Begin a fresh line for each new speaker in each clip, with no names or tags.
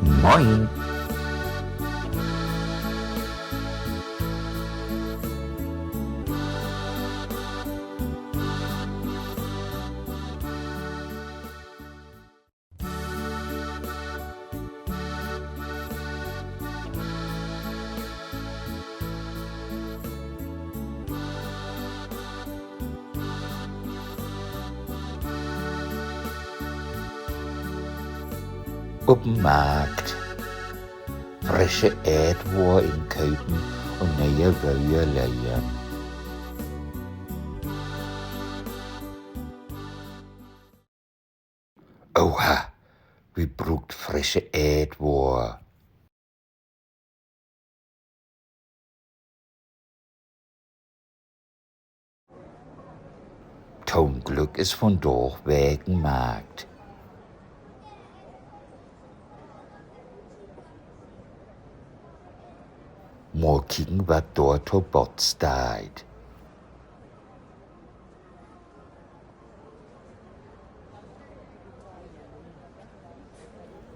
MOIN! Op een markt. Frische eetwoorden inkopen en nieuwe wuien leren. Oha, wie brugt frische eetwoorden? Toongluk is vandaag wegenmarkt. Maar kijken wat daar tot bot staat.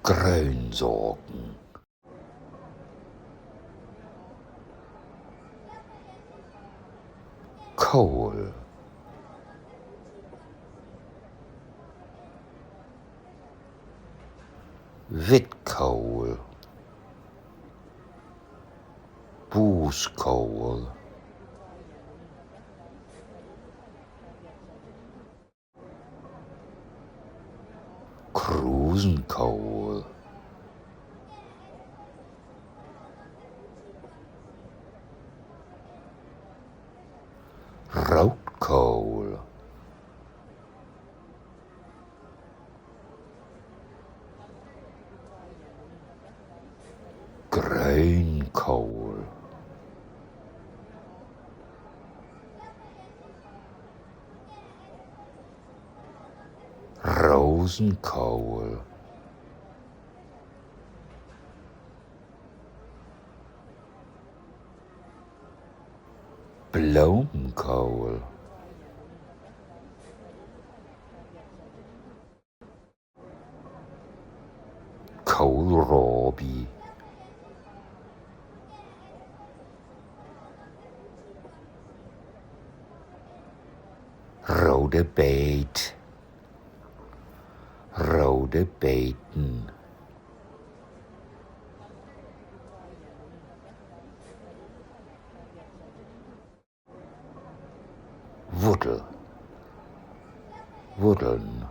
Grünsorten. Kool. Witkool. Boeskool. Krusenkool. Roodkool. Grünkool. Rosenkool. Bloemkool. Koolrabi. Rode beet. Rode beten. Woedel. Woedeln.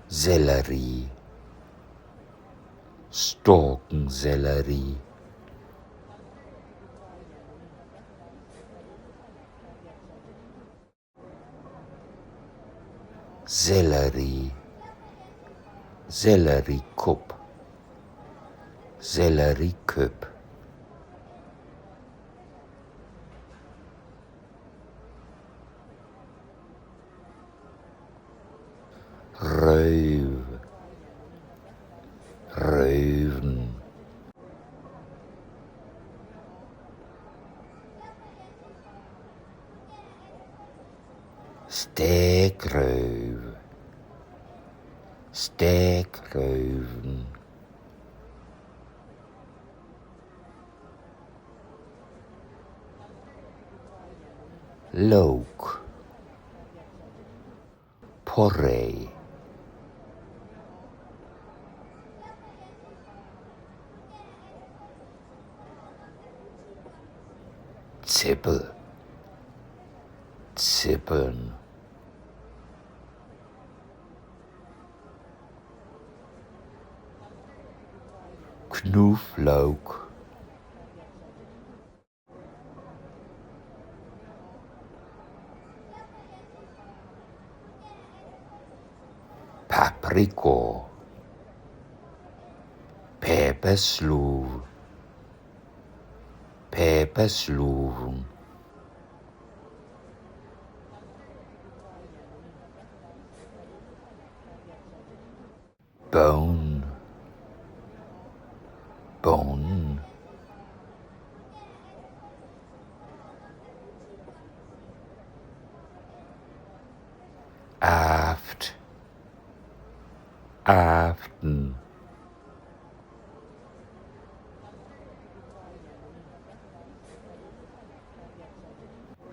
Sellerie. Storkensellerie. Sellerie. Selleriekop. Selleriekup. Reuw. Reuven. Steekreuw. Steekreuven. Look. Porree. Zippel. Zippeln. Knoflook. Paprika. Pepersloe. Pepersloven. Boon. Boon.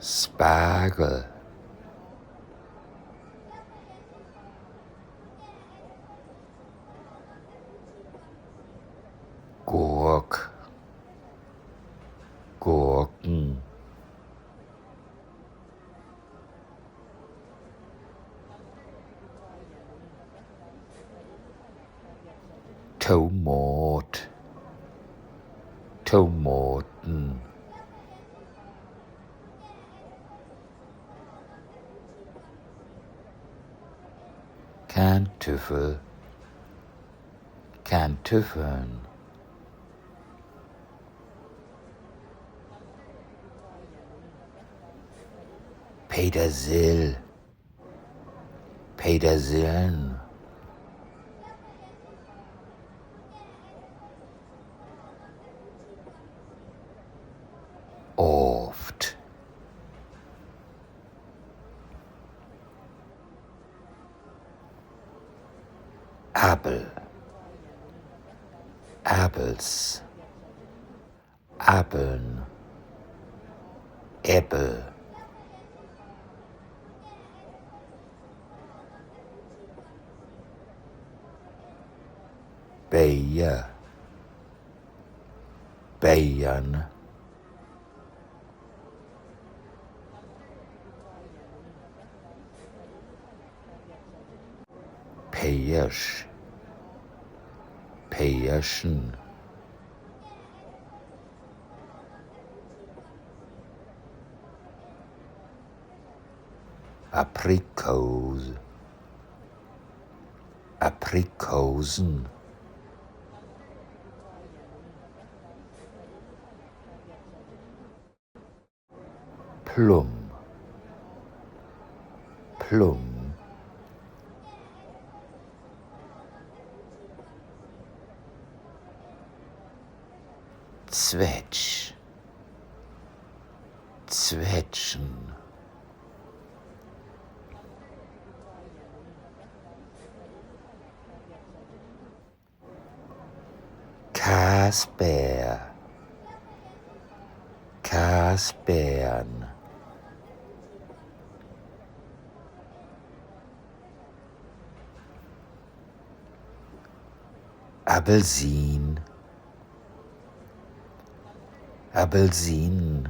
spargel, gurk, gurken, tomat, tomaten, Kartoffel, Kartoffeln, Petersil, Petersilien, oft, Apfel, apples, Appeln, Äpfel, Bayer, Bayern, Peisch, Peischen, Aprikose, Aprikosen, Plum, Plum, Zwetsch, Zwetschgen, Kasper, Kaspern, Apelsin, Apelsin,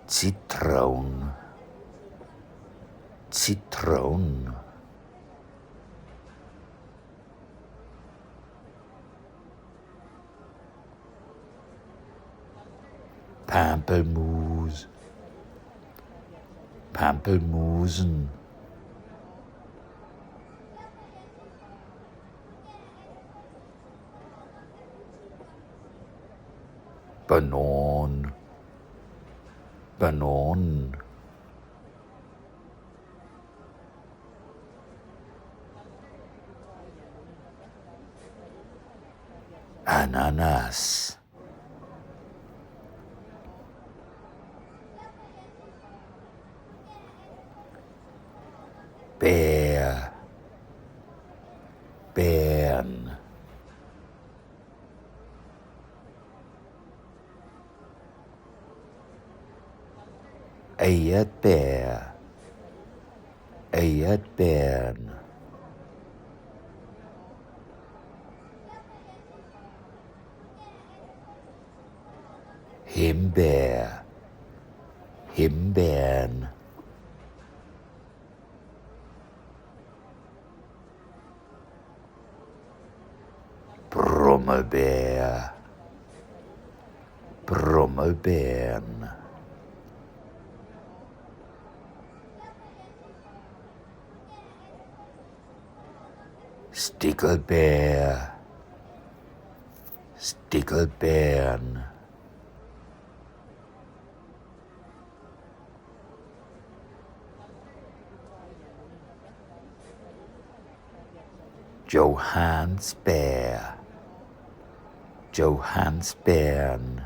Zitron, Zitron, Pampelmus, Pampelmusen, Banan, Bananen, Ananas, Bär, Bären, Erdbeer, Erdbeeren, Himbeer, Himbeeren, Brummelbär, Brummelbeeren, Stickelbär, Stickelbeeren, Johannisbeer, Johannisbeeren,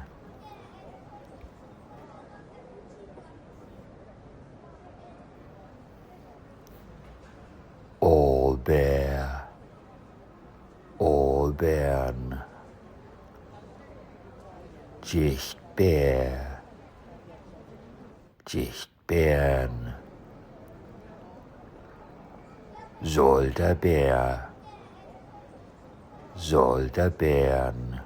Aalbär, Blaubeeren, Gichtbär, Gichtbeeren, Solderbär, Solderbären,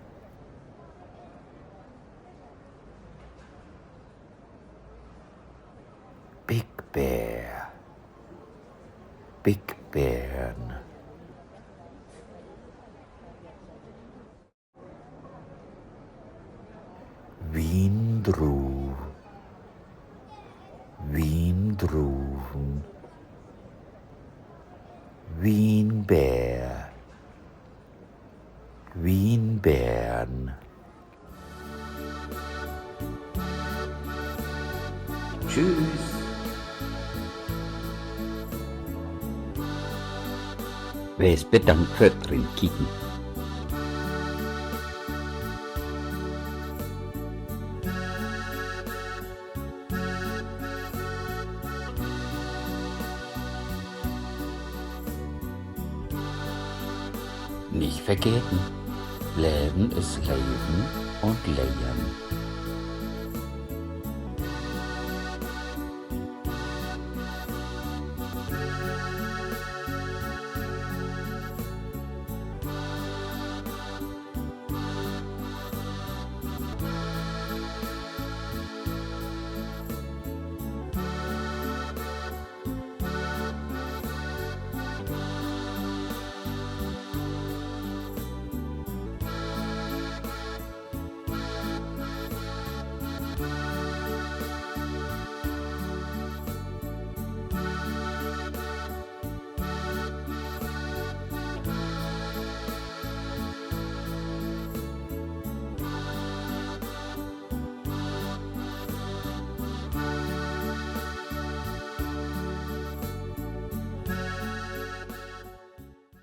Big Bear, Big Bären, Wiendruw, Wiendruwen, Wienbär, Wienbären.
Tschüss. Wees bedankt für drin kicken. Nicht vergessen, Leben ist Leben und Leben.